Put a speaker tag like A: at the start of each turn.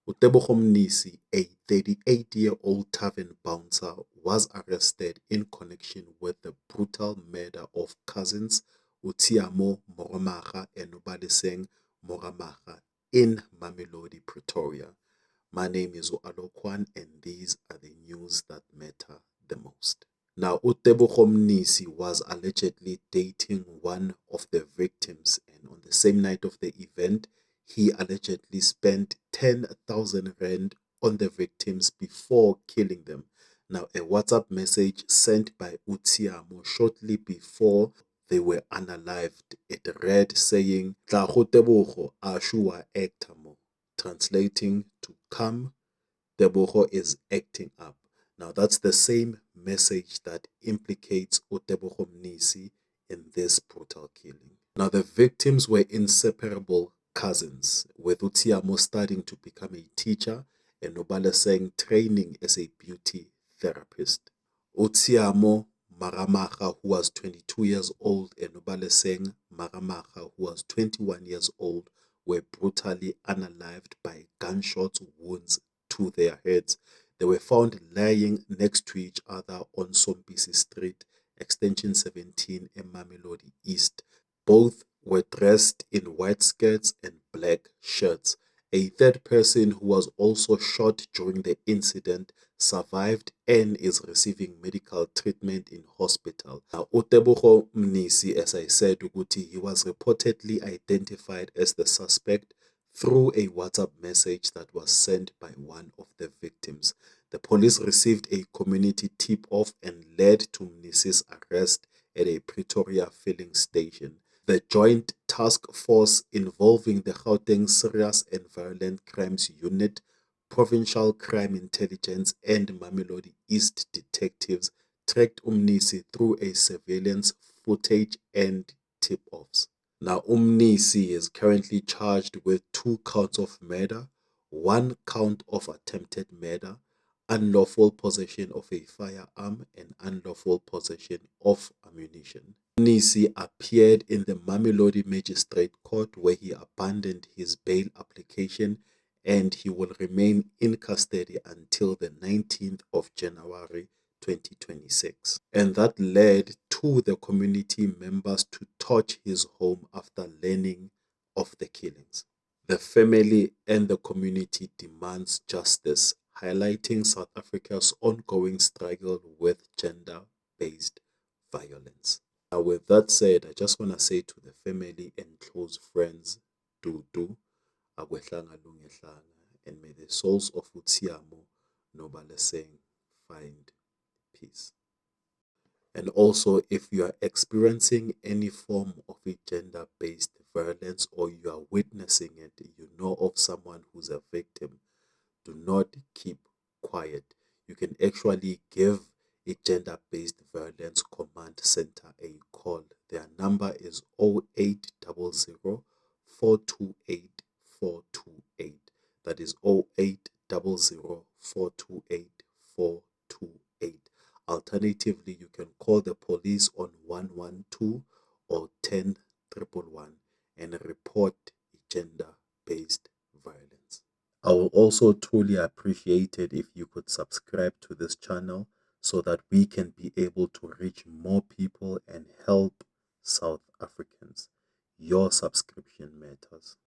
A: Utebogo Mnisi, a 38-year-old tavern bouncer, was arrested in connection with the brutal murder of cousins Utiamo Mogomaga and Nobaleseng Mogomaga in Mamelodi, Pretoria. My name is Alokwan, and these are the news that matter the most. Now, Utebogo Mnisi was allegedly dating one of the victims, and on the same night of the event, he allegedly spent 10,000 rand on the victims before killing them. Now, a WhatsApp message sent by Utiamo shortly before they were unalived, it read saying, "Tla go Tebogo a shua actamo," translating to "come, Tebogo is acting up." Now, that's the same message that implicates Utebogo Mnisi in this brutal killing. Now, the victims were inseparable cousins, with Utiamo starting to become a teacher and Nobaleseng training as a beauty therapist. Utiamo Maramaga, who was 22 years old, and Nobaleseng Maramaga, who was 21 years old, were brutally unalived by gunshot wounds to their heads. They were found lying next to each other on Sompisi Street, Extension 17 in Mamelodi East. Both were dressed in white skirts and black shirts. A third person who was also shot during the incident survived and is receiving medical treatment in hospital. Now, Utebogo Mnisi, as I said, he was reportedly identified as the suspect through a WhatsApp message that was sent by one of the victims. The police received a community tip-off and led to Mnisi's arrest at a Pretoria filling station. The Joint Task Force involving the Gauteng Serious and Violent Crimes Unit, Provincial Crime Intelligence, and Mamelodi East detectives tracked Mnisi through a surveillance footage and tip-offs. Now, Mnisi is currently charged with 2 counts of murder, 1 count of attempted murder, unlawful possession of a firearm, and unlawful possession of ammunition. Mnisi appeared in the Mamelodi Magistrate Court where he abandoned his bail application, and he will remain in custody until the 19th of January 2026. And that led to the community members to torch his home after learning of the killings. The family and the community demands justice, highlighting South Africa's ongoing struggle with gender-based violence. Now, with that said, I just want to say to the family and close friends, do akwehlanga lungehlanga, and may the souls of Utiamo Nobaleseng find peace. And also, if you are experiencing any form of a gender-based violence or you are witnessing it, you know of someone who's a victim, do not keep quiet. You can actually give a gender-based violence command center a call. Their number is 0800 428 428. That is 0800 428 428. Alternatively, you can call the police on 112 or 10111 and report gender-based violence. I will also truly appreciate it if you could subscribe to this channel so that we can be able to reach more people and help South Africans. Your subscription matters.